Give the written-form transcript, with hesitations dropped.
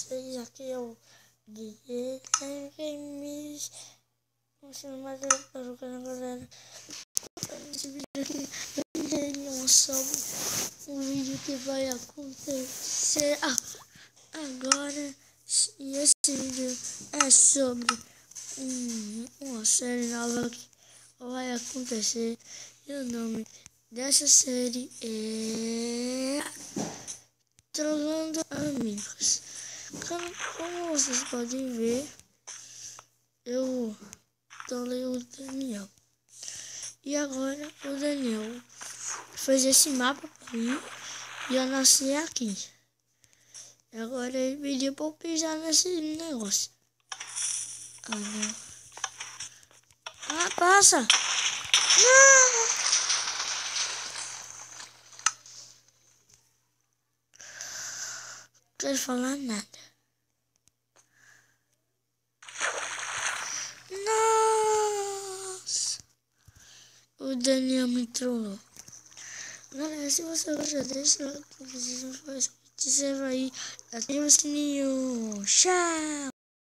vocês, aqui é o Guilherme Games, mostrando mais para o canal, galera. Nesse vídeo aqui eu irei mostrar um vídeo que vai acontecer agora, e esse vídeo é sobre uma série nova que vai acontecer, e o nome dessa série é Trollando Amigos. Como vocês podem ver, eu trolei o Daniel. E agora o Daniel fez esse mapa pra mim e eu nasci aqui. E agora ele pediu pra eu pisar nesse negócio. Passa! Não! Não quero falar nada. Nossa! O Daniel me trollou. Galera, se você gostou, deixa o like, se inscreva aí, ativa o sininho. Tchau!